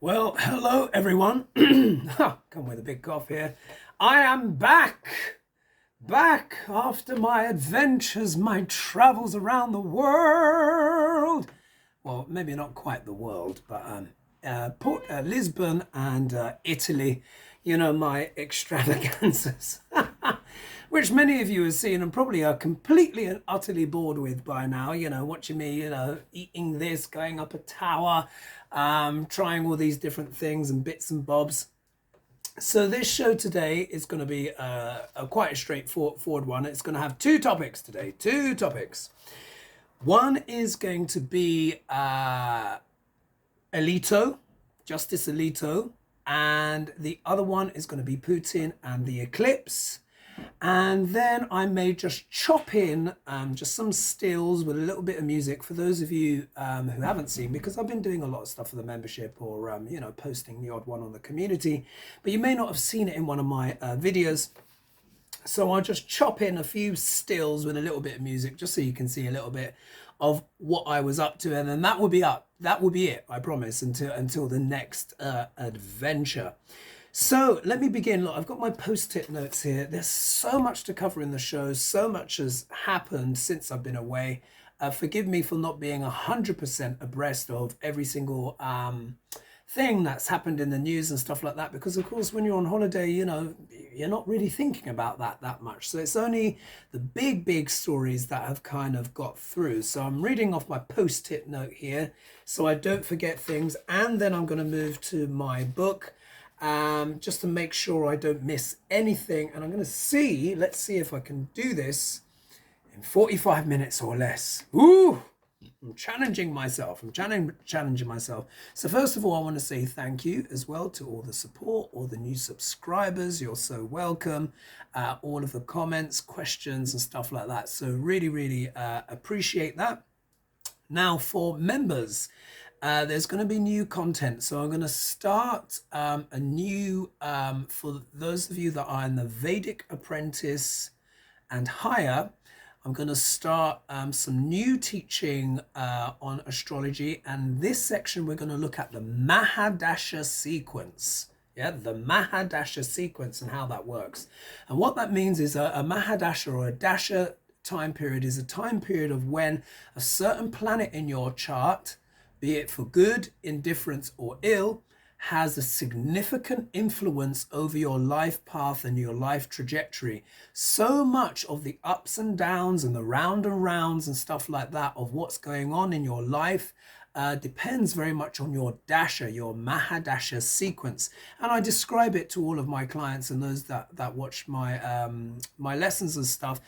Well, hello everyone. Come with a big cough here. I am back after my adventures, my travels around the world. Well, maybe not quite the world, but Port Lisbon and Italy. You know, my extravaganzas, which many of you have seen and probably are completely and utterly bored with by now. You know, watching me, eating this, going up a tower, trying all these different things and bits and bobs. So this show today is going to be quite a straightforward one. It's going to have two topics today. Two topics. One is going to be Alito, Justice Alito, and the other one is going to be Putin and the Eclipse. And then I may just chop in just some stills with a little bit of music for those of you who haven't seen, because I've been doing a lot of stuff for the membership or, posting the odd one on the community, but you may not have seen it in one of my videos. So I'll just chop in a few stills with a little bit of music just so you can see a little bit of what I was up to. And then that will be up. That will be it, I promise, until the next adventure. So let me begin. Look, I've got my post-it notes here. There's so much to cover in the show. So much has happened since I've been away. Forgive me for not being 100% abreast of every single thing that's happened in the news and stuff like that, because of course when you're on holiday, you're not really thinking about that much. So it's only the big stories that have kind of got through. So I'm reading off my post-it note here so I don't forget things, and then I'm going to move to my book just to make sure I don't miss anything. And I'm going to let's see if I can do this in 45 minutes or less. Ooh! I'm challenging myself. Challenging myself. So first of all, I want to say thank you as well to all the support, all the new subscribers. You're so welcome. All of the comments, questions and stuff like that. So really appreciate that. Now for members, there's going to be new content. So I'm going to start a new, for those of you that are in the Vedic Apprentice and higher, I'm going to start some new teaching on astrology, and this section we're going to look at the Mahadasha sequence. Yeah, the Mahadasha sequence and how that works. And what that means is a Mahadasha or a Dasha time period is a time period of when a certain planet in your chart, be it for good, indifference, or ill, has a significant influence over your life path and your life trajectory. So much of the ups and downs and the round and rounds and stuff like that of what's going on in your life depends very much on your dasha, your Mahadasha sequence. And I describe it to all of my clients and those that watch my my lessons and stuff.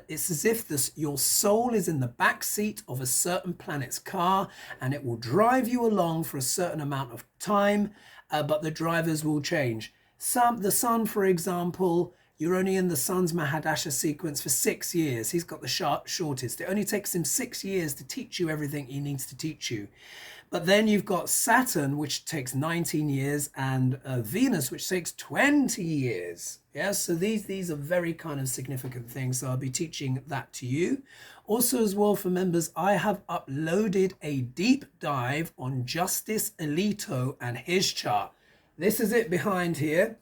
It's as if your soul is in the back seat of a certain planet's car, and it will drive you along for a certain amount of time, but the drivers will change. The sun, for example, you're only in the sun's Mahadasha sequence for 6 years. He's got the shortest. It only takes him 6 years to teach you everything he needs to teach you. But then you've got Saturn, which takes 19 years, and Venus, which takes 20 years. Yeah, so these are very kind of significant things. So I'll be teaching that to you. Also as well for members, I have uploaded a deep dive on Justice Alito and his chart. This is it behind here.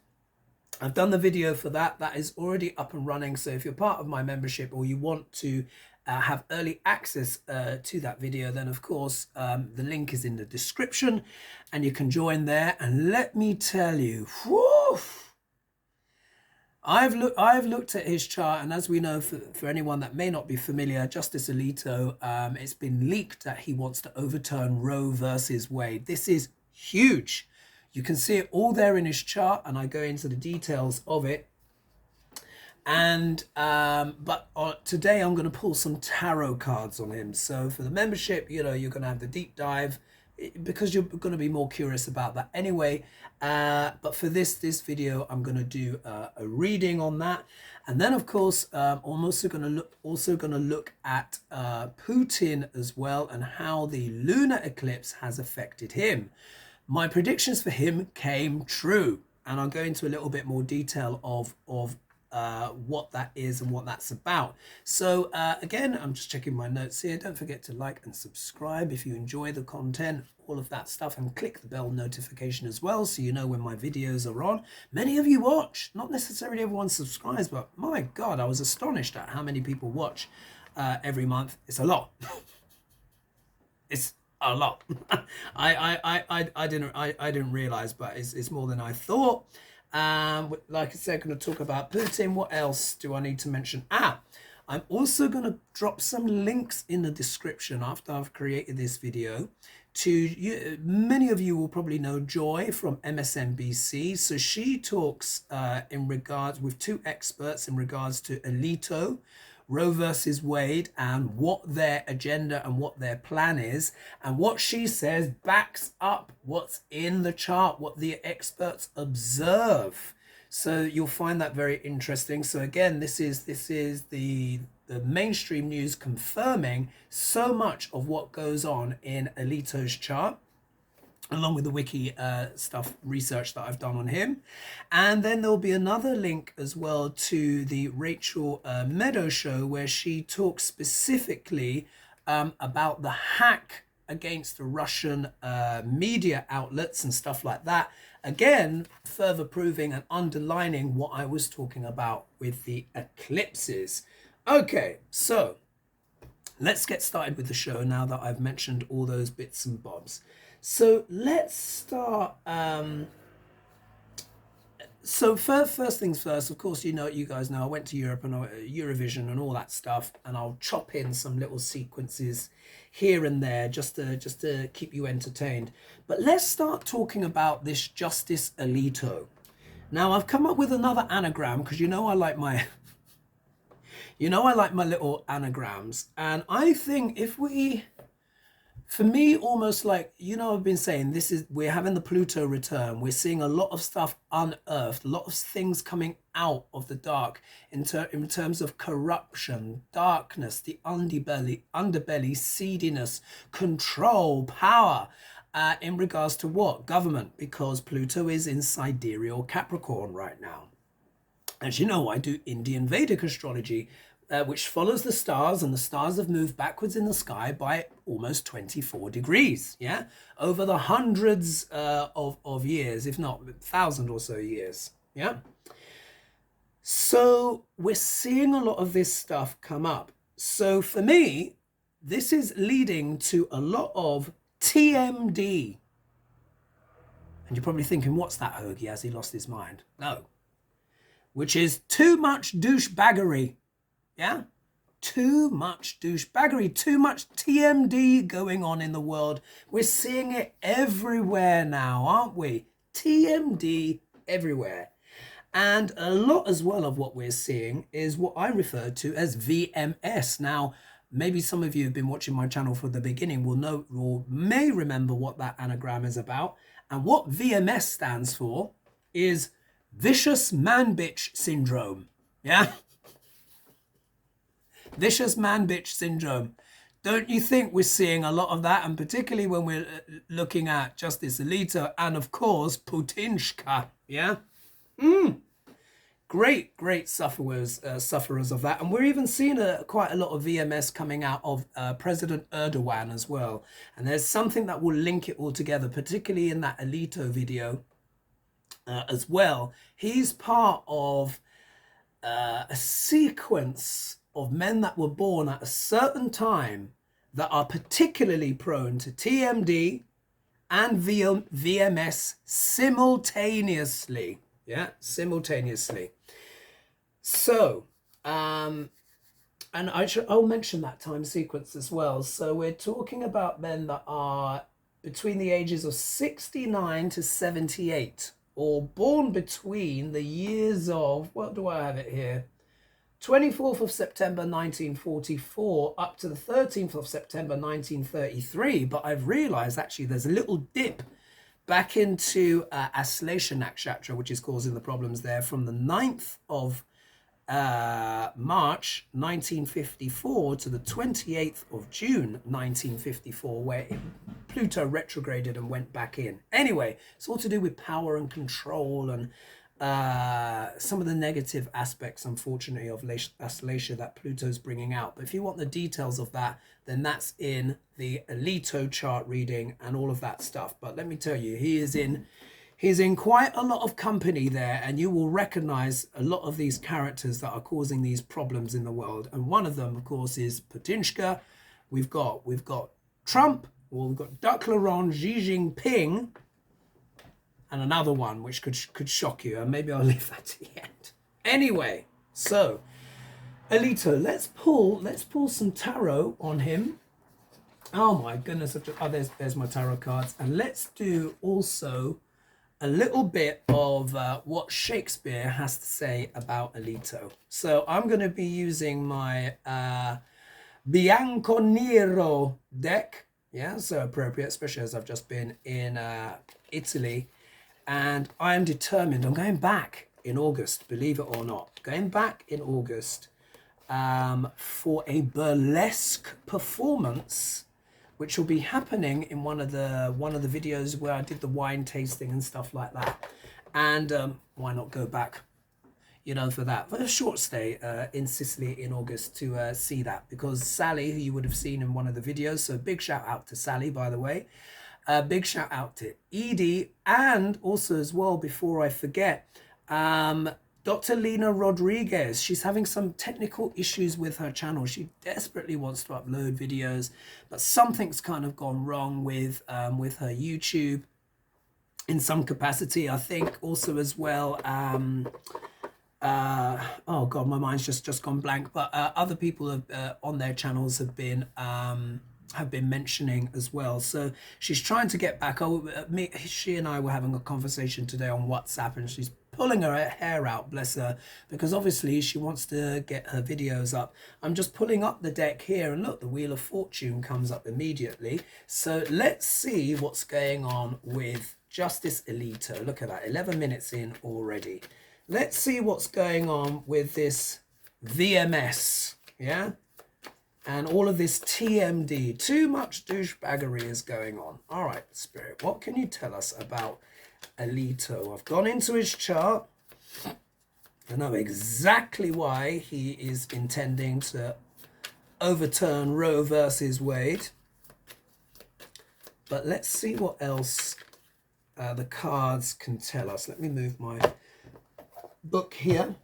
I've done the video for that. That is already up and running. So if you're part of my membership or you want to have early access to that video, then of course the link is in the description and you can join there. And let me tell you, whew, I've looked at his chart, and as we know, for anyone that may not be familiar, Justice Alito, it's been leaked that he wants to overturn Roe versus Wade. This is huge. You can see it all there in his chart, and I go into the details of it. And but today I'm going to pull some tarot cards on him. So for the membership, you're going to have the deep dive because you're going to be more curious about that anyway. But for this video, I'm going to do a reading on that, and then of course I'm also going to look at Putin as well and how the lunar eclipse has affected him. My predictions for him came true, and I'll go into a little bit more detail of what that is and what that's about. So again, I'm just checking my notes here. Don't forget to like and subscribe if you enjoy the content, all of that stuff, and click the bell notification as well so you know when my videos are on. Many of you watch, not necessarily everyone subscribes, but my God, I was astonished at how many people watch every month. It's a lot. It's a lot. I didn't realize, but it's more than I thought. Like I said, going to talk about Putin. What else do I need to mention? I'm also going to drop some links in the description after I've created this video to you. Many of you will probably know Joy from MSNBC. So she talks in regards with two experts in regards to Alito, Roe versus Wade, and what their agenda and what their plan is. And what she says backs up what's in the chart, what the experts observe. So you'll find that very interesting. So again, this is the mainstream news confirming so much of what goes on in Alito's chart, along with the wiki stuff, research that I've done on him. And then there'll be another link as well to the Rachel Maddow show, where she talks specifically about the hack against the Russian media outlets and stuff like that. Again, further proving and underlining what I was talking about with the eclipses. Okay, so let's get started with the show now that I've mentioned all those bits and bobs. So let's start. So first things first, of course, you guys know I went to Europe and Eurovision and all that stuff, and I'll chop in some little sequences here and there just to keep you entertained. But let's start talking about this Justice Alito. Now I've come up with another anagram because I like my little anagrams, and I think for me, almost like, I've been saying we're having the Pluto return. We're seeing a lot of stuff unearthed, a lot of things coming out of the dark in terms of corruption, darkness, the underbelly, seediness, control, power, in regards to what? Government, because Pluto is in sidereal Capricorn right now. As you know, I do Indian Vedic astrology, which follows the stars, and the stars have moved backwards in the sky by almost 24 degrees, over the hundreds of years, if not 1,000 or so years, So we're seeing a lot of this stuff come up. So for me, this is leading to a lot of TMD. And you're probably thinking, what's that, Hoagie? Has he lost his mind? No. Which is too much douchebaggery. Yeah, too much douchebaggery, too much TMD going on in the world. We're seeing it everywhere now, aren't we? TMD everywhere. And a lot as well of what we're seeing is what I refer to as VMS. Now, maybe some of you have been watching my channel from the beginning will know or may remember what that anagram is about. And what VMS stands for is vicious man-bitch syndrome. Yeah? Vicious man-bitch syndrome. Don't you think we're seeing a lot of that? And particularly when we're looking at Justice Alito and, of course, Putinshka. Yeah? Great sufferers of that. And we're even seeing quite a lot of VMS coming out of President Erdogan as well. And there's something that will link it all together, particularly in that Alito video as well. He's part of a sequence of men that were born at a certain time that are particularly prone to TMD and VMS simultaneously. Yeah, simultaneously. So, and I'll mention that time sequence as well. So we're talking about men that are between the ages of 69 to 78, or born between the years of, what do I have it here? 24th of September 1944 up to the 13th of September 1933. But I've realized actually there's a little dip back into Astrology Nakshatra, which is causing the problems there, from the 9th of March 1954 to the 28th of June 1954, where Pluto retrograded and went back in. Anyway, it's all to do with power and control and some of the negative aspects, unfortunately, of Astrology that Pluto's bringing out. But if you want the details of that, then that's in the Alito chart reading and all of that stuff. But let me tell you, he's in quite a lot of company there, and you will recognize a lot of these characters that are causing these problems in the world. And one of them, of course, is Putinska. We've got Trump, or we've got Duck Laurent, Xi Jinping, and another one which could shock you, and maybe I'll leave that to the end. Anyway, so Alito, let's pull some tarot on him. Oh my goodness! There's my tarot cards, and let's do also a little bit of what Shakespeare has to say about Alito. So I'm going to be using my Bianconero deck. Yeah, so appropriate, especially as I've just been in Italy. And I am determined, I'm going back in August, believe it or not, going back in August for a burlesque performance, which will be happening in one of the videos where I did the wine tasting and stuff like that. And why not go back, you know, for a short stay in Sicily in August to see that, because Sally, who you would have seen in one of the videos, so big shout out to Sally, by the way. Big shout out to Edie, and also as well, before I forget, Dr. Lena Rodriguez. She's having some technical issues with her channel. She desperately wants to upload videos, but something's kind of gone wrong with her YouTube in some capacity. I think also as well, oh God, my mind's just gone blank, but other people have, on their channels have been mentioning as well. So she's trying to get back. She and I were having a conversation today on WhatsApp, and she's pulling her hair out, bless her, because obviously she wants to get her videos up. I'm just pulling up the deck here, and look, the Wheel of Fortune comes up immediately. So let's see what's going on with Justice Alito. Look at that, 11 minutes in already. Let's see what's going on with this VMS, yeah? And all of this TMD, too much douchebaggery is going on. All right, Spirit, what can you tell us about Alito? I've gone into his chart. I know exactly why he is intending to overturn Roe versus Wade. But let's see what else the cards can tell us. Let me move my book here.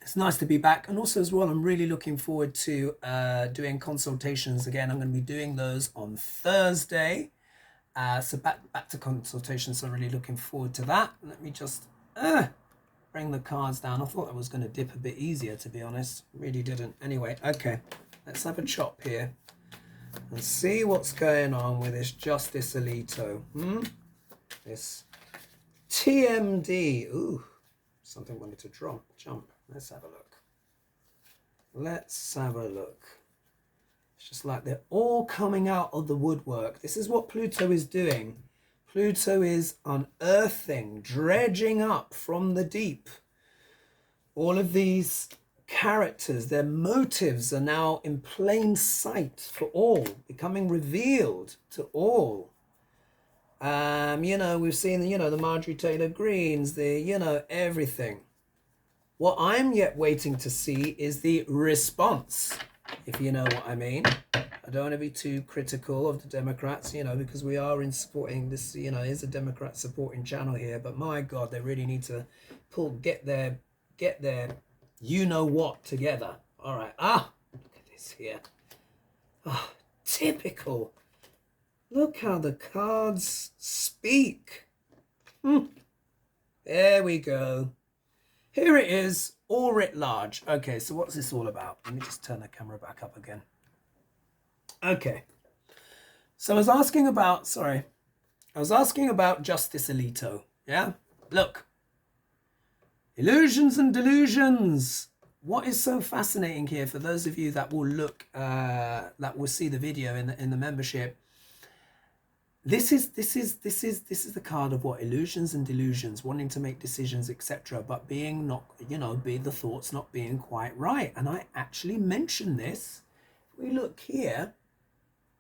It's nice to be back, and also as well, I'm really looking forward to doing consultations again. I'm going to be doing those on Thursday, so back to consultations. So really looking forward to that. Let me just bring the cards down. I thought that was going to dip a bit easier, to be honest. Really didn't. Anyway, okay, let's have a chop here and see what's going on with this Justice Alito. This TMD. Ooh, something wanted to jump. Let's have a look. Let's have a look. It's just like they're all coming out of the woodwork. This is what Pluto is doing. Pluto is unearthing, dredging up from the deep. All of these characters, their motives are now in plain sight for all, becoming revealed to all. You know, we've seen, the Marjorie Taylor Greens, everything. What I'm yet waiting to see is the response, if you know what I mean. I don't want to be too critical of the Democrats, because we are in supporting this, is a Democrat supporting channel here. But my God, they really need to get their you-know-what together. All right. Look at this here. Typical. Look how the cards speak. There we go. Here it is, all writ large. Okay, so what's this all about? Let me just turn the camera back up again. Okay. So I was asking about Justice Alito. Yeah? Look. Illusions and delusions. What is so fascinating here, for those of you that will look, that will see the video in the membership, this is the card of what? Illusions and delusions, wanting to make decisions, etc., but being not, be the thoughts not being quite right. And I actually mentioned this. If we look here,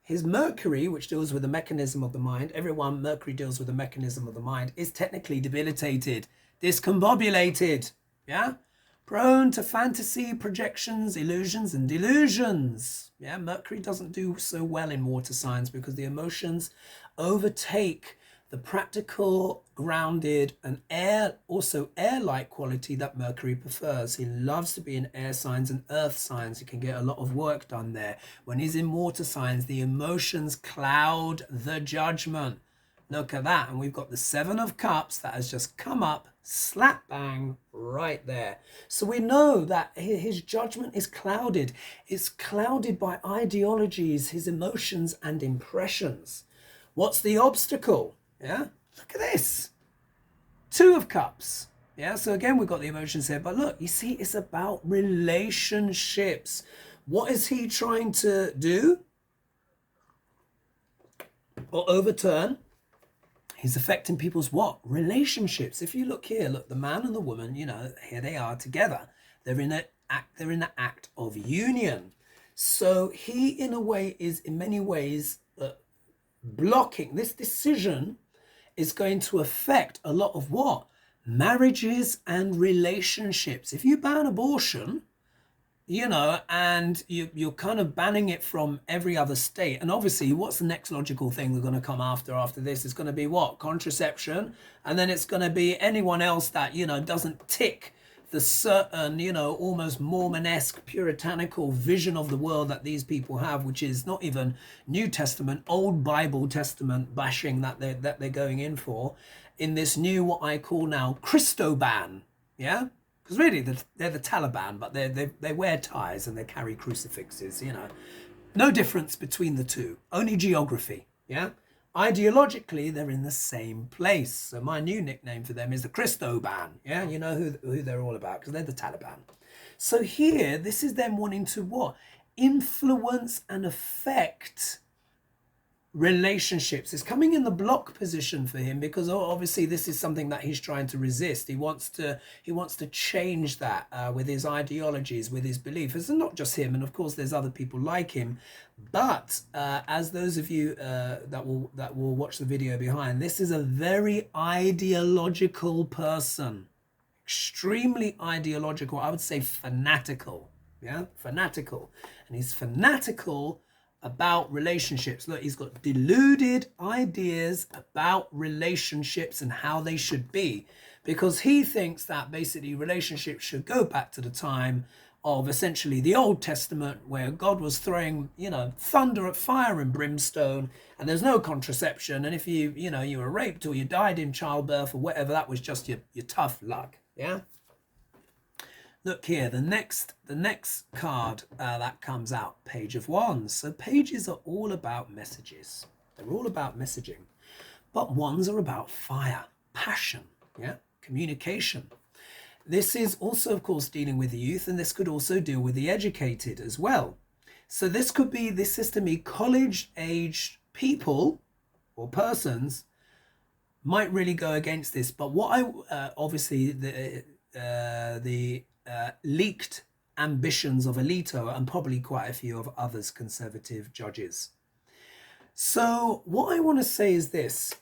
his Mercury, which deals with the mechanism of the mind, everyone Mercury deals with the mechanism of the mind, is technically debilitated, discombobulated, yeah? Prone to fantasy, projections, illusions, and delusions. Yeah, Mercury doesn't do so well in water signs because the emotions overtake the practical, grounded, and also air-like quality that Mercury prefers. He loves to be in air signs and earth signs. He can get a lot of work done there. When he's in water signs, the emotions cloud the judgment. Look at that. And we've got the Seven of Cups that has just come up, slap bang, right there. So we know that his judgment is clouded. It's clouded by ideologies, his emotions and impressions. What's the obstacle? Yeah, look at this. Two of Cups. Yeah, so again, we've got the emotions here. But look, you see, it's about relationships. What is he trying to do or overturn? He's affecting people's what? Relationships. If you look here, look, the man and the woman, you know, here they are together. They're in the act of union. So he, in a way, is in many ways blocking. This decision is going to affect a lot of what? Marriages and relationships. If you ban abortion, you know, and you're kind of banning it from every other state. And obviously, what's the next logical thing they're going to come after this? It's going to be what? Contraception. And then it's going to be anyone else that, you know, doesn't tick the certain, you know, almost Mormon-esque puritanical vision of the world that these people have, which is not even New Testament, Old Bible Testament bashing that they're going in for, in this new, what I call now, Christoban, yeah? Because really, they're the Taliban, but they wear ties and they carry crucifixes, you know. No difference between the two, only geography, yeah? Ideologically, they're in the same place. So my new nickname for them is the Christoban, yeah? You know who they're all about, because they're the Taliban. So here, this is them wanting to what? Influence and affect relationships. It's coming in the block position for him because obviously this is something that he's trying to resist. He wants to change that with his ideologies, with his beliefs. It's not just him, and of course there's other people like him. But as those of you that will watch the video behind, this is a very ideological person, extremely ideological. I would say fanatical. Yeah, fanatical, and he's fanatical about relationships. Look, he's got deluded ideas about relationships and how they should be, because he thinks that basically relationships should go back to the time of essentially the Old Testament, where God was throwing, you know, thunder, fire and brimstone, and there's no contraception, and if you were raped or you died in childbirth or whatever, that was just your tough luck. Yeah. Look here, the next card that comes out, Page of Wands. So pages are all about messages. They're all about messaging. But wands are about fire, passion, yeah, communication. This is also, of course, dealing with the youth, and this could also deal with the educated as well. So this is to me, college-aged people or persons might really go against this. But what I obviously the leaked ambitions of Alito and probably quite a few of others conservative judges. So what I want to say is this.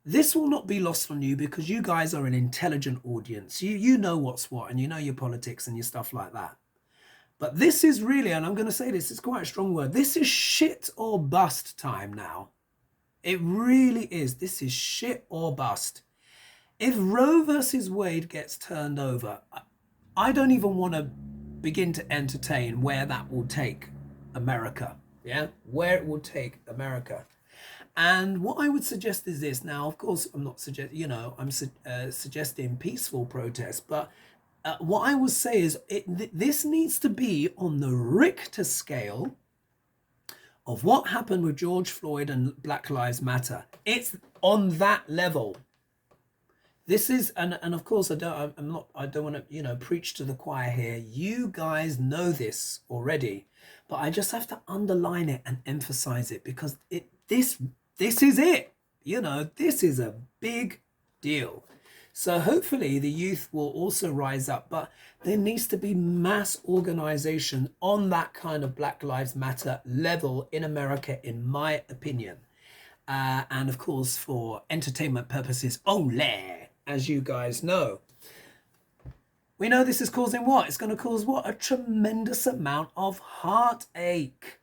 This will not be lost on you because you guys are an intelligent audience. You know what's what, and you know your politics and your stuff like that. But this is really, and I'm going to say this, it's quite a strong word. This is shit or bust time now. It really is. This is shit or bust. If Roe versus Wade gets turned over, I don't even want to begin to entertain where that will take America. Yeah, where it will take America. And what I would suggest is this. Now, of course, I'm not suggesting peaceful protest, but what I would say is this needs to be on the Richter scale of what happened with George Floyd and Black Lives Matter. It's on that level. This is, and of course, I don't want to, preach to the choir here. You guys know this already, but I just have to underline it and emphasize it because this is it. This is a big deal. So hopefully the youth will also rise up, but there needs to be mass organization on that kind of Black Lives Matter level in America, in my opinion. And of course, for entertainment purposes only, as you guys know. We know this is causing what? It's going to cause what? A tremendous amount of heartache.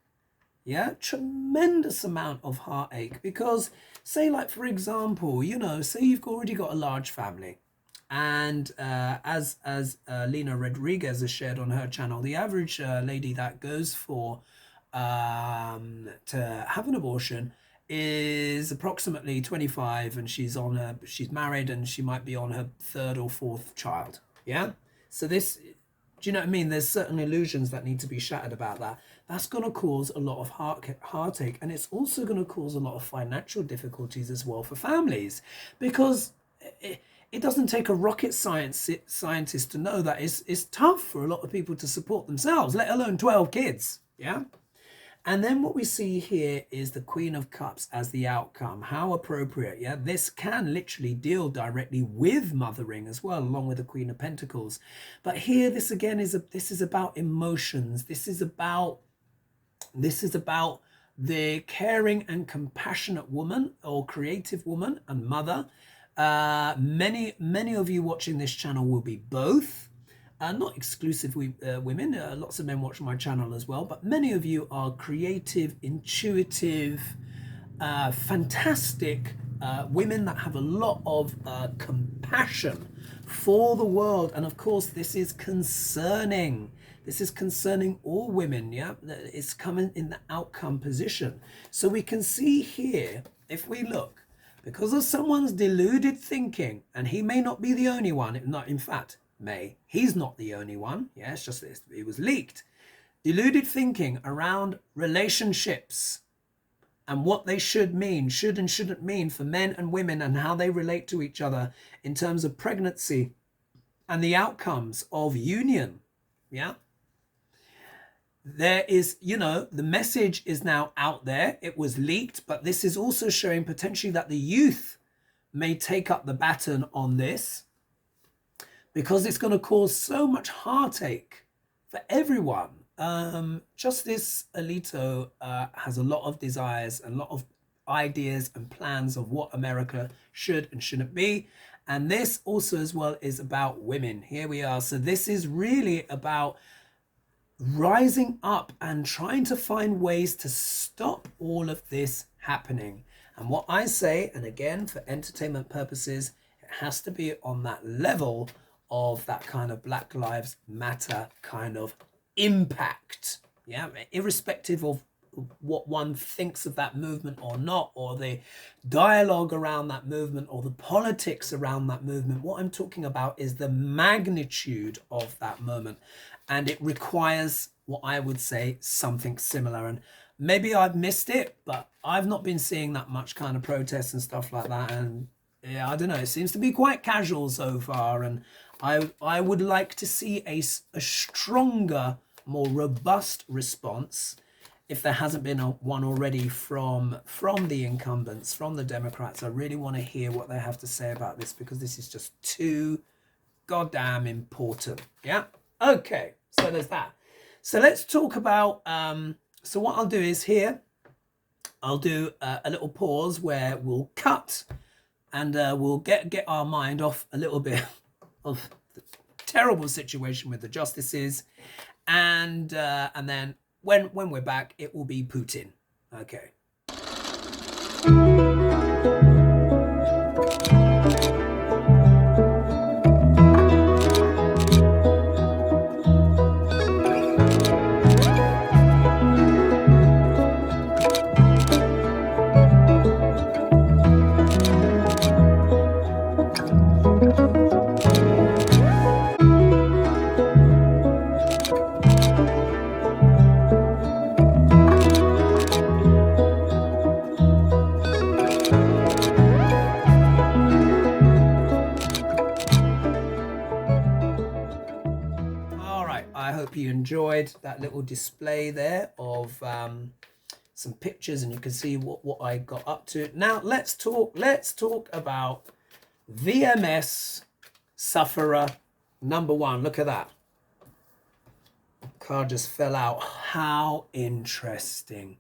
Yeah, tremendous amount of heartache. Because say, like, for example, you know, say you've already got a large family. And as Lena Rodriguez has shared on her channel, the average lady that goes for to have an abortion is approximately 25, and she's married, and she might be on her third or fourth child. Yeah. So this, do you know what I mean? There's certain illusions that need to be shattered about that. That's going to cause a lot of heartache, and it's also going to cause a lot of financial difficulties as well for families, because it doesn't take a rocket scientist to know that it's tough for a lot of people to support themselves, let alone 12 kids. Yeah. And then what we see here is the Queen of Cups as the outcome. How appropriate, yeah? This can literally deal directly with mothering as well, along with the Queen of Pentacles. But here, this again this is about emotions. This is about the caring and compassionate woman, or creative woman and mother. Many of you watching this channel will be both. Not exclusively women, lots of men watch my channel as well, but many of you are creative, intuitive, fantastic women that have a lot of compassion for the world. And of course, this is concerning all women. Yeah, it's coming in the outcome position. So we can see here, if we look, because of someone's deluded thinking, and he may not be the only one, not in fact, he's not the only one. Yeah, it's just it was leaked. Deluded thinking around relationships and what they should and shouldn't mean for men and women, and how they relate to each other in terms of pregnancy and the outcomes of union. Yeah. There is, you know, the message is now out there. It was leaked, but this is also showing potentially that the youth may take up the baton on this, because it's going to cause so much heartache for everyone. Justice Alito has a lot of desires, a lot of ideas and plans of what America should and shouldn't be. And this also as well is about women. Here we are. So this is really about rising up and trying to find ways to stop all of this happening. And what I say, and again, for entertainment purposes, it has to be on that level of that kind of Black Lives Matter kind of impact. Yeah, irrespective of what one thinks of that movement or not, or the dialogue around that movement, or the politics around that movement. What I'm talking about is the magnitude of that moment, and it requires, what I would say, something similar. And maybe I've missed it, but I've not been seeing that much kind of protests and stuff like that. And yeah, I don't know, it seems to be quite casual so far, and I would like to see a stronger, more robust response, if there hasn't been one already from the incumbents, from the Democrats. I really want to hear what they have to say about this, because this is just too goddamn important. Yeah. Okay. So there's that. So let's talk about. So what I'll do is here, I'll do a little pause where we'll cut, and we'll get our mind off a little bit of the terrible situation with the justices, and then when we're back, it will be Putin. Okay. You enjoyed that little display there of some pictures, and you can see what I got up to. Now let's talk about VMS sufferer number one. Look at that. Card just fell out. How interesting.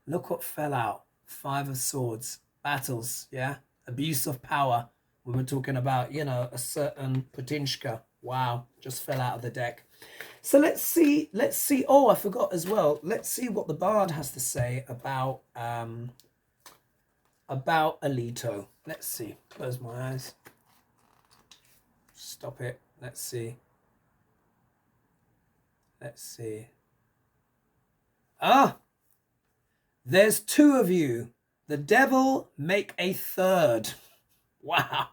Look what fell out. Five of Swords. Battles, yeah? Abuse of power. When we're talking about, you know, a certain Putinshka. Wow, just fell out of the deck. So let's see. Oh, I forgot as well. Let's see what the Bard has to say about Alito. Let's see. Close my eyes. Stop it. Let's see. Let's see. Ah! There's two of you. The devil make a third. Wow.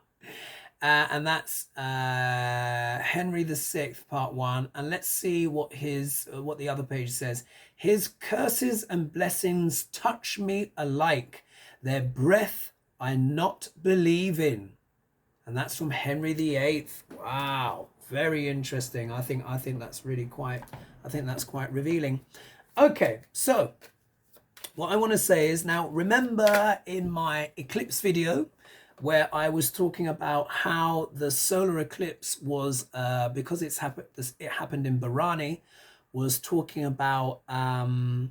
And that's Henry VI, part 1. And let's see what the other page says. His curses and blessings touch me alike. Their breath I not believe in. And that's from Henry VIII. Wow. Very interesting. I think that's really quite revealing. Okay, so what I want to say is, now remember in my eclipse video where I was talking about how the solar eclipse was, because it happened in Bharani, was talking about the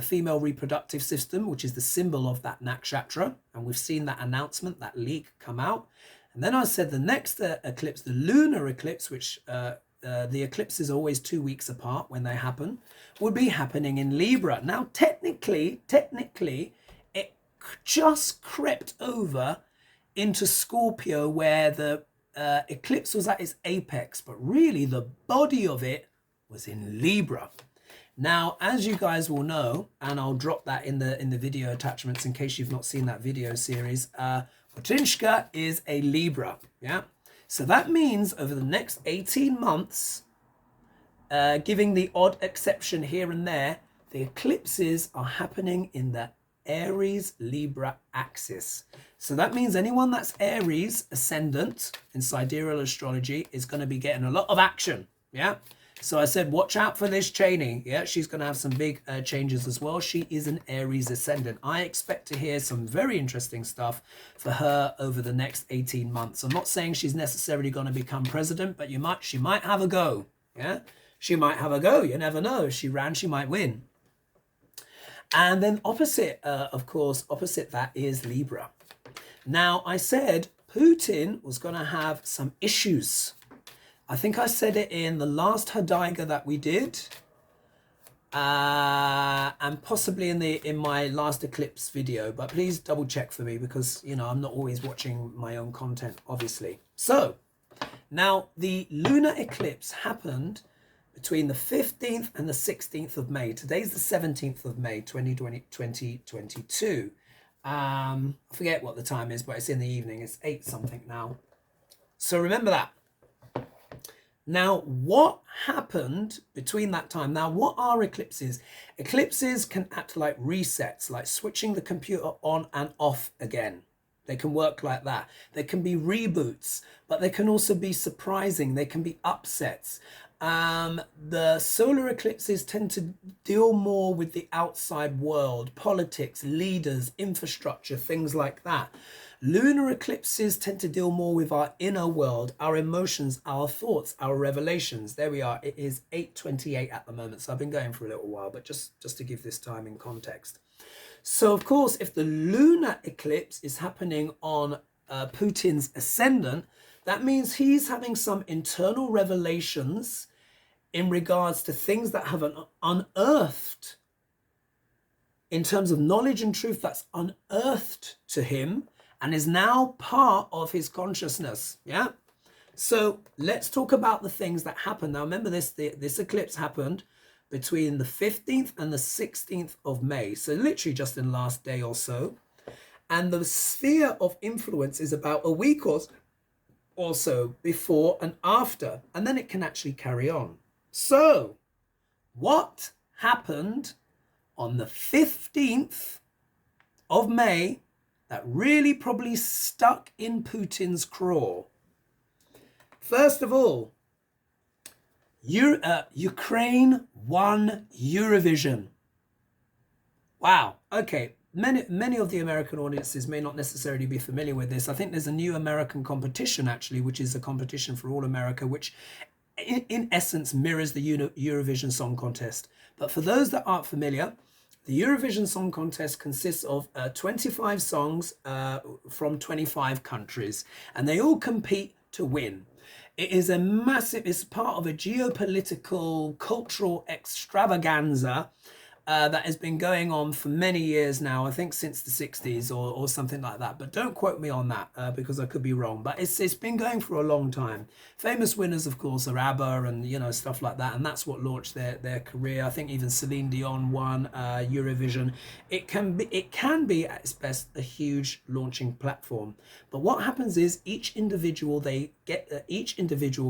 female reproductive system, which is the symbol of that nakshatra, and we've seen that announcement, that leak come out. And then I said the next eclipse, the lunar eclipse, which the eclipses are always 2 weeks apart when they happen, would be happening in Libra. Now, technically, it just crept over into Scorpio where the eclipse was at its apex, but really the body of it was in Libra. Now, as you guys will know, and I'll drop that in the video attachments in case you've not seen that video series, Putinshka is a Libra, yeah? So that means over the next 18 months, giving the odd exception here and there, the eclipses are happening in the Aries-Libra axis. So that means anyone that's Aries ascendant in sidereal astrology is going to be getting a lot of action, yeah? So I said, watch out for this Cheney. Yeah, she's going to have some big changes as well. She is an Aries ascendant. I expect to hear some very interesting stuff for her over the next 18 months. I'm not saying she's necessarily going to become president, but she might have a go. Yeah, she might have a go. You never know. If she ran, she might win. And then opposite that is Libra. Now, I said Putin was going to have some issues. I think I said it in the last Hadaiga that we did, and possibly in my last eclipse video, but please double check for me because, you know, I'm not always watching my own content, obviously. So now the lunar eclipse happened between the 15th and the 16th of May. Today's the 17th of May, 2022. I forget what the time is, but it's in the evening. It's 8 something now. So remember that. Now, what happened between that time? Now, what are eclipses? Eclipses can act like resets, like switching the computer on and off again. They can work like that. They can be reboots, but they can also be surprising. They can be upsets. The solar eclipses tend to deal more with the outside world, politics, leaders, infrastructure, things like that. Lunar eclipses tend to deal more with our inner world, our emotions, our thoughts, our revelations. There we are. It is 8:28 at the moment. So I've been going for a little while, but just to give this time in context. So, of course, if the lunar eclipse is happening on Putin's ascendant, that means he's having some internal revelations in regards to things that have unearthed, in terms of knowledge and truth that's unearthed to him, and is now part of his consciousness, yeah? So let's talk about the things that happened. Now, remember this eclipse happened between the 15th and the 16th of May. So literally just in the last day or so. And the sphere of influence is about a week or so before and after. And then it can actually carry on. So what happened on the 15th of May that really probably stuck in Putin's craw? First of all, Ukraine won Eurovision. Wow. Okay. many of the American audiences may not necessarily be familiar with this. I think there's a new American competition actually, which is a competition for all America, which in essence mirrors the Eurovision Song Contest. But for those that aren't familiar, the Eurovision Song Contest consists of 25 songs from 25 countries, and they all compete to win. It is a massive, it's part of a geopolitical, cultural extravaganza that has been going on for many years now, I think since the 60s or something like that. But don't quote me on that because I could be wrong. But it's been going for a long time. Famous winners, of course, are ABBA and, you know, stuff like that. And that's what launched their career. I think even Celine Dion won Eurovision. It can be at its best a huge launching platform. But what happens is each individual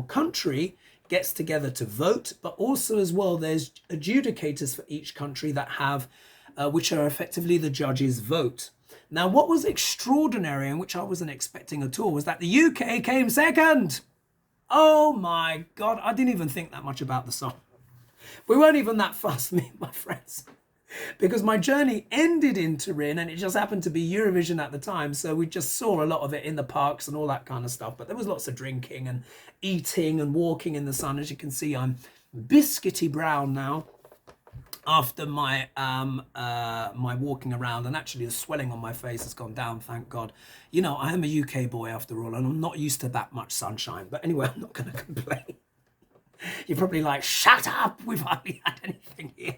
country gets together to vote, but also as well there's adjudicators for each country that have which are effectively the judges vote. Now what was extraordinary, and which I wasn't expecting at all, was that the UK came second. Oh my god, I didn't even think that much about the song. We weren't even that fast, me and my friends, because my journey ended in Turin and it just happened to be Eurovision at the time, so we just saw a lot of it in the parks and all that kind of stuff. But there was lots of drinking and eating and walking in the sun. As you can see, I'm biscuity brown now after my my walking around, and actually the swelling on my face has gone down, thank God. You know, I am a UK boy after all, and I'm not used to that much sunshine. But anyway, I'm not going to complain. You're probably like, shut up, we've hardly had anything here.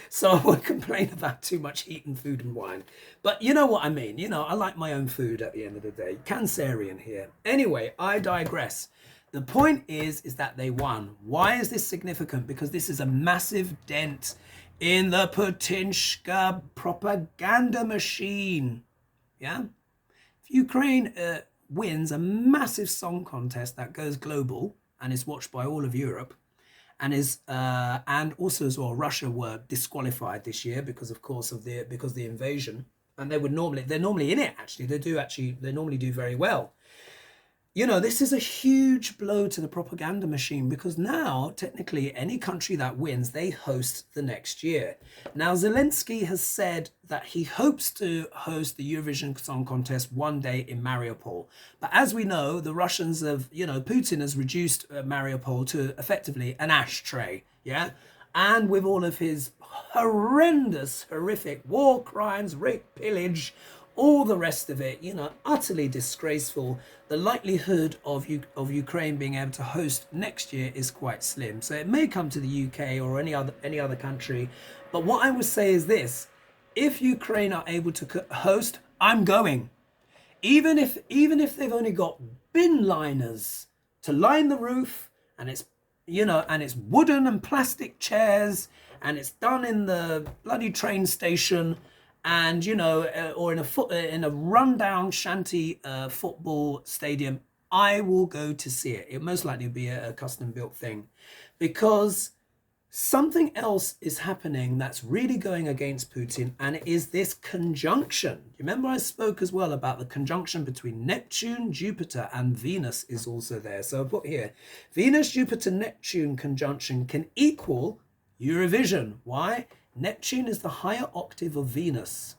So I won't complain about too much heat and food and wine. But you know what I mean. You know, I like my own food at the end of the day. Cancerian here. Anyway, I digress. The point is that they won. Why is this significant? Because this is a massive dent in the Putinska propaganda machine. Yeah? If Ukraine wins a massive song contest that goes global and is watched by all of Europe, and also as well Russia were disqualified this year because of the invasion, and they're normally in it actually. They normally do very well. You know, this is a huge blow to the propaganda machine, because now technically any country that wins, they host the next year. Now Zelensky has said that he hopes to host the Eurovision Song Contest one day in Mariupol. But as we know, the Russians have, you know, Putin has reduced Mariupol to effectively an ashtray, yeah? And with all of his horrific war crimes, rape, pillage, all the rest of it, you know, utterly disgraceful. The likelihood of Ukraine being able to host next year is quite slim. So it may come to the UK or any other country. But what I would say is this: if Ukraine are able to host, I'm going. Even if they've only got bin liners to line the roof, and it's, you know, and it's wooden and plastic chairs, and it's done in the bloody train station, and, you know, or in a rundown shanty football stadium, I will go to see it. It most likely will be a custom built thing, because something else is happening that's really going against Putin, and it is this conjunction. You remember I spoke as well about the conjunction between Neptune, Jupiter, and Venus is also there. So I put here, Venus, Jupiter, Neptune conjunction can equal Eurovision. Why? Neptune is the higher octave of Venus.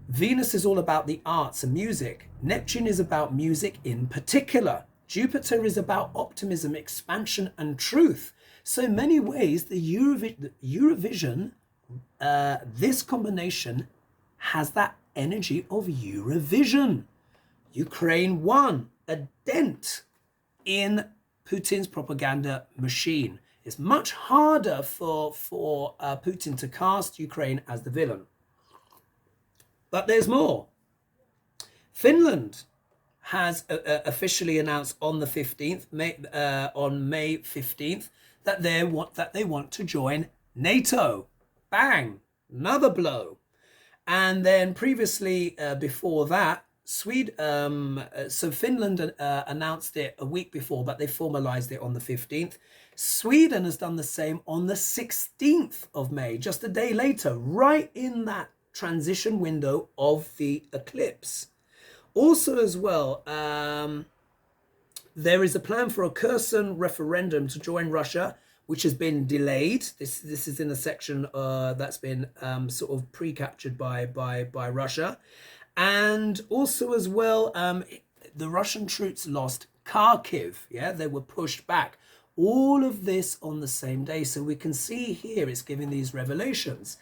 Venus is all about the arts and music. Neptune is about music in particular. Jupiter is about optimism, expansion, and truth. So in many ways, the Eurovision, this combination has that energy of Eurovision. Ukraine won a dent in Putin's propaganda machine. It's much harder for Putin to cast Ukraine as the villain. But there's more. Finland has officially announced on the 15th, on May 15th, that they want to join NATO. Bang, another blow. And then previously, before that, so Finland announced it a week before, but they formalized it on the 15th. Sweden has done the same on the 16th of May, just a day later, right in that transition window of the eclipse. Also as well, there is a plan for a Kherson referendum to join Russia, which has been delayed. This is in a section that's been sort of pre-captured by Russia. And also as well, the Russian troops lost Kharkiv. Yeah, they were pushed back. All of this on the same day. So we can see here it's giving these revelations.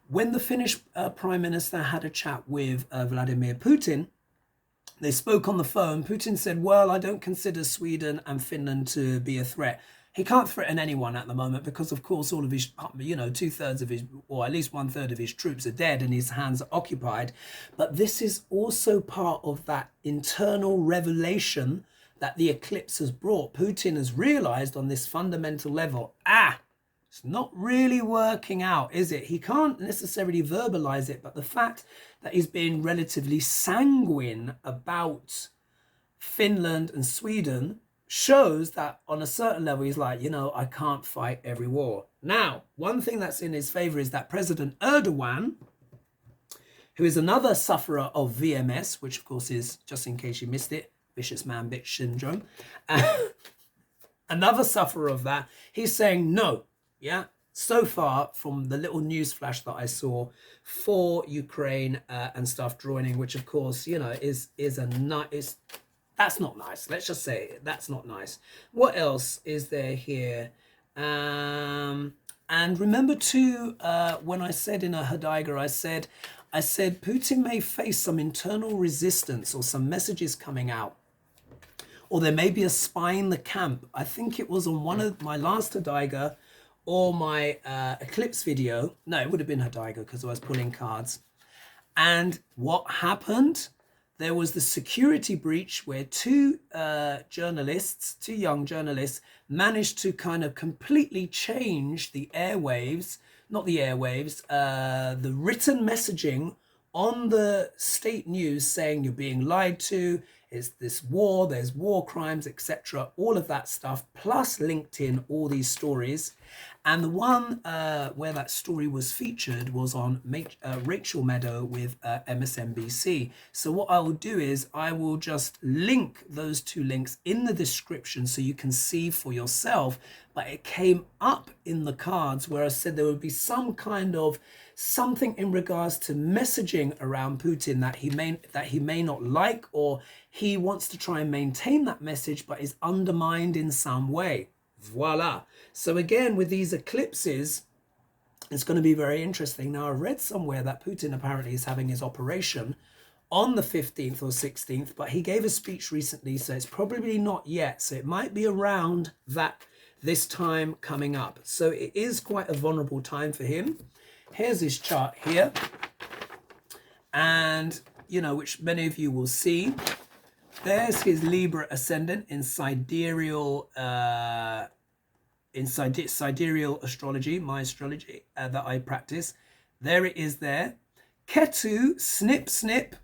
When the Finnish Prime Minister had a chat with Vladimir Putin, they spoke on the phone. Putin said, well, I don't consider Sweden and Finland to be a threat. He can't threaten anyone at the moment because, of course, all of his, 2/3 of his, or at least 1/3 of his troops are dead and his hands are occupied. But this is also part of that internal revelation that the eclipse has brought. Putin has realized on this fundamental level, it's not really working out, is it? He can't necessarily verbalize it, but the fact that he's been relatively sanguine about Finland and Sweden shows that on a certain level, he's like, I can't fight every war. Now, one thing that's in his favor is that President Erdogan, who is another sufferer of VMS, which of course is, just in case you missed it, vicious man bitch syndrome, another sufferer of that, he's saying no. Yeah, so far from the little news flash that I saw for Ukraine and stuff joining, which of course, that's not nice. Let's just say it. That's not nice. What else is there here? And remember too, when I said in a Hadaiga, I said Putin may face some internal resistance or some messages coming out, or there may be a spy in the camp. I think it was on one of my last Hadaiga or my Eclipse video. No, it would have been Hadaiga because I was pulling cards. And what happened? There was the security breach where two young journalists, managed to kind of completely change the airwaves, the written messaging on the state news saying you're being lied to, it's this war, there's war crimes, etc. All of that stuff, plus linked in all these stories. And the one where that story was featured was on Rachel Maddow with MSNBC. So what I will do is I will just link those two links in the description so you can see for yourself. But it came up in the cards where I said there would be some kind of something in regards to messaging around Putin that he may not like, or he wants to try and maintain that message but is undermined in some way. Voila. So again, with these eclipses, it's going to be very interesting. Now, I've read somewhere that Putin apparently is having his operation on the 15th or 16th, but he gave a speech recently, so it's probably not yet. So it might be around this time coming up. So it is quite a vulnerable time for him. Here's his chart here. And, which many of you will see. There's his Libra ascendant in sidereal astrology, my astrology that I practice. There it is there. Ketu, snip, snip.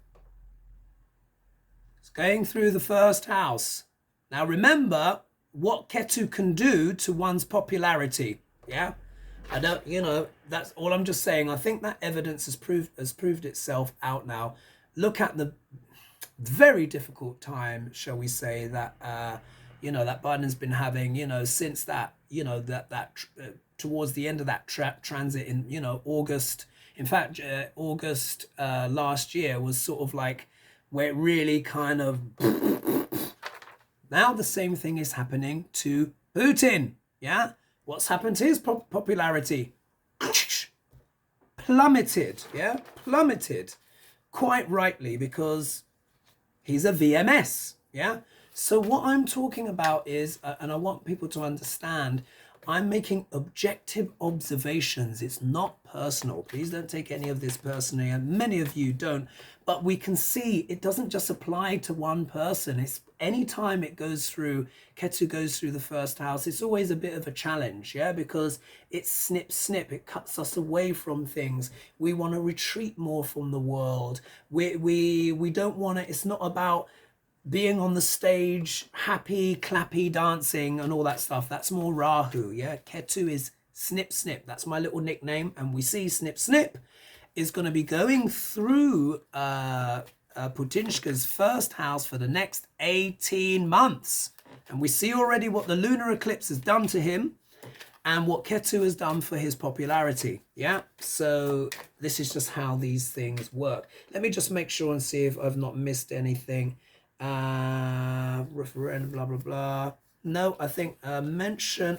It's going through the first house. Now remember what Ketu can do to one's popularity. Yeah? I don't, that's all I'm just saying. I think that evidence has proved itself out now. Look at the very difficult time, shall we say, that that Biden's been having, since that, towards the end of that transit in, August. In fact, August last year was sort of like where it really kind of. Now the same thing is happening to Putin. Yeah, what's happened to his popularity? Plummeted. Yeah, plummeted. Quite rightly, because he's a VMS, yeah? So what I'm talking about is, and I want people to understand, I'm making objective observations. It's not personal. Please don't take any of this personally, and many of you don't. But we can see it doesn't just apply to one person. It's any time it goes through, Ketu goes through the first house, it's always a bit of a challenge, yeah? Because it's snip, snip. It cuts us away from things. We want to retreat more from the world. We don't want to, it's not about being on the stage, happy, clappy, dancing and all that stuff. That's more Rahu, yeah? Ketu is snip, snip. That's my little nickname. And we see snip, snip is going to be going through Putinska's first house for the next 18 months. And we see already what the lunar eclipse has done to him. and what Ketu has done for his popularity. Yeah, so this is just how these things work. Let me just make sure and see if I've not missed anything. Referendum, blah blah blah. No, I think mention.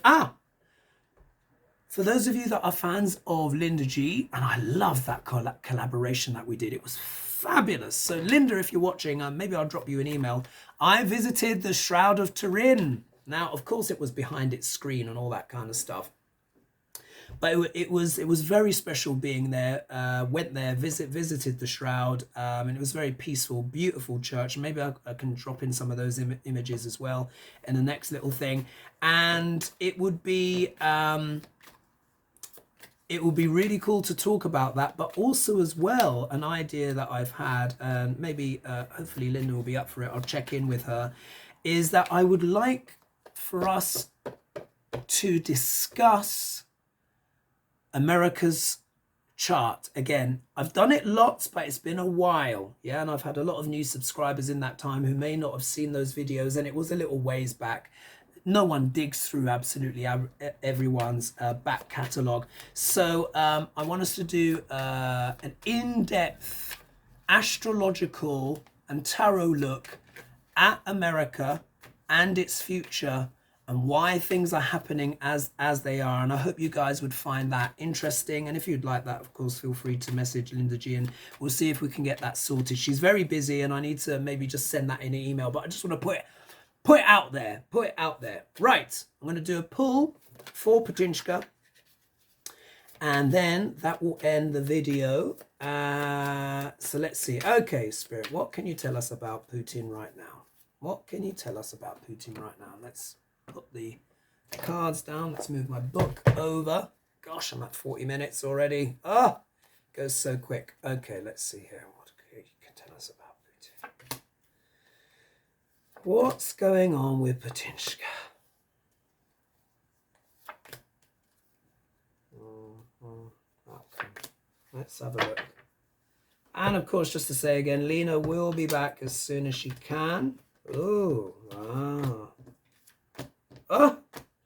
For those of you that are fans of Linda G, and I love that collaboration that we did, it was fabulous. So Linda, if you're watching, maybe I'll drop you an email. I visited the Shroud of Turin. Now, of course, it was behind its screen and all that kind of stuff. But it was very special being there. Went there, visited the Shroud, and it was very peaceful, beautiful church. Maybe I can drop in some of those images as well in the next little thing. And it would be really cool to talk about that, but also as well, an idea that I've had, and maybe hopefully Linda will be up for it, I'll check in with her, is that I would like for us to discuss America's chart. Again, I've done it lots, but it's been a while, yeah, and I've had a lot of new subscribers in that time who may not have seen those videos, and it was a little ways back. No one digs through absolutely everyone's back catalogue. So I want us to do an in-depth astrological and tarot look at America and its future and why things are happening as they are. And I hope you guys would find that interesting. And if you'd like that, of course, feel free to message Linda G and we'll see if we can get that sorted. She's very busy and I need to maybe just send that in an email, but I just want to put it out there. Right, I'm going to do a pull for Patinchka. And then that will end the video. So let's see. Okay, Spirit, what can you tell us about Putin right now? What can you tell us about Putin right now? Let's put the cards down. Let's move my book over. Gosh, I'm at 40 minutes already. Goes so quick. Okay, let's see here. What you can tell us about Putin? What's going on with Patinchka? Okay. Let's have a look. And of course, just to say again, Lena will be back as soon as she can. Oh, wow. Oh,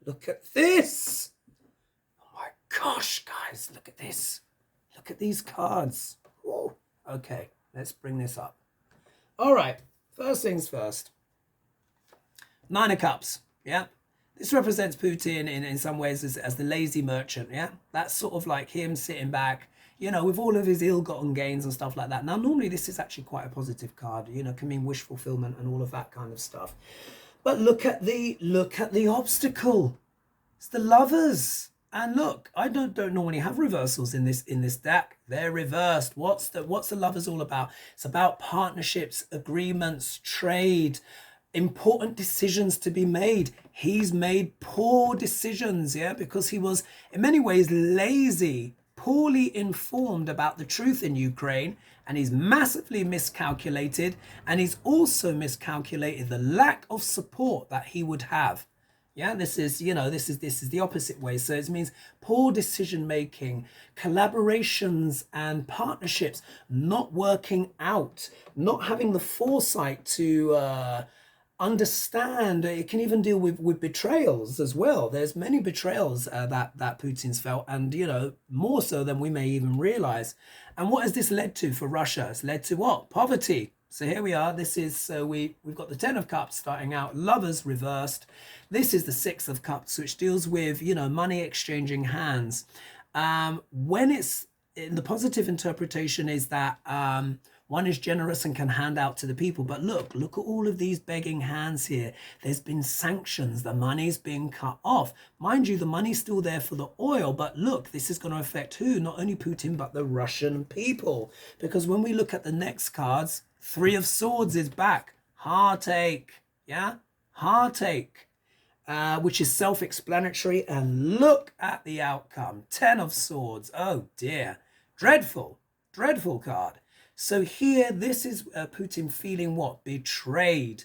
look at this. Oh my gosh, guys, look at this. Look at these cards. Whoa. Okay, let's bring this up. All right, first things first. Nine of Cups, yeah? This represents Putin in some ways as the lazy merchant, yeah? That's sort of like him sitting back, you know, with all of his ill-gotten gains and stuff like that. Now, normally this is actually quite a positive card, you know, can mean wish fulfillment and all of that kind of stuff. But look at the obstacle. It's the Lovers. And look, I don't normally have reversals in this deck. They're reversed. What's the Lovers all about? It's about partnerships, agreements, trade, important decisions to be made. He's made poor decisions, yeah, because he was in many ways lazy, poorly informed about the truth in Ukraine, and he's massively miscalculated, and he's also miscalculated the lack of support that he would have. Yeah, this is the opposite way. So it means poor decision making, collaborations and partnerships not working out, not having the foresight to understand. It can even deal with betrayals as well. There's many betrayals that Putin's felt, and you know, more so than we may even realize. And what has this led to for Russia? It's led to what? Poverty. So here we are. This is we've got the 10 of Cups starting out, Lovers reversed. This is the 6 of Cups, which deals with, you know, money exchanging hands. When it's in the positive interpretation is that one is generous and can hand out to the people. But look at all of these begging hands here. There's been sanctions. The money's being cut off. Mind you, the money's still there for the oil. But look, this is going to affect who? Not only Putin, but the Russian people. Because when we look at the next cards, 3 of Swords is back. Heartache. Yeah? Heartache. Which is self-explanatory. And look at the outcome. 10 of Swords. Oh, dear. Dreadful. Dreadful card. So here, this is Putin feeling what? Betrayed.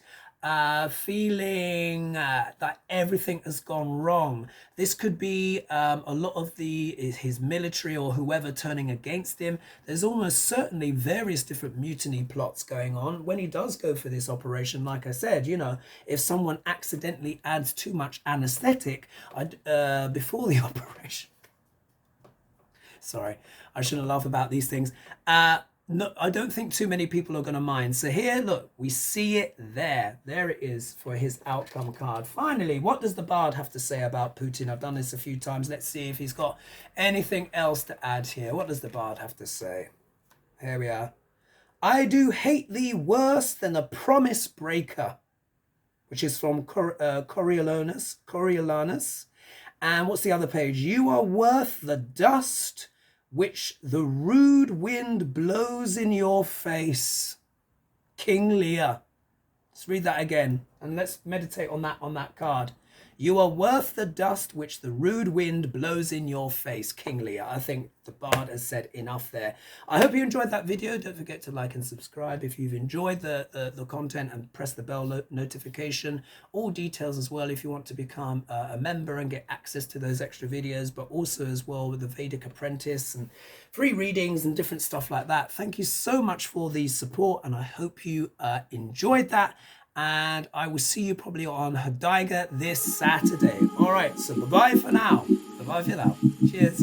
feeling that everything has gone wrong. This could be a lot of his military or whoever turning against him. There's almost certainly various different mutiny plots going on when he does go for this operation. Like I said, you know, if someone accidentally adds too much anesthetic before the operation. Sorry, I shouldn't laugh about these things. No, I don't think too many people are going to mind. So here, look, we see it there. There it is for his outcome card. Finally, what does the Bard have to say about Putin? I've done this a few times. Let's see if he's got anything else to add here. What does the Bard have to say? Here we are. I do hate thee worse than a promise breaker, which is from Coriolanus. And what's the other page? You are worth the dust which the rude wind blows in your face. King Lear. Let's read that again and let's meditate on that card. You are worth the dust which the rude wind blows in your face. King Lear. I think the Bard has said enough there. I hope you enjoyed that video. Don't forget to like and subscribe if you've enjoyed the content, and press the bell notification. All details as well if you want to become a member and get access to those extra videos, but also as well with the Vedic Apprentice and free readings and different stuff like that. Thank you so much for the support, and I hope you enjoyed that. And I will see you probably on Hodiga this Saturday. All right, so bye-bye for now. Bye-bye for now. Cheers.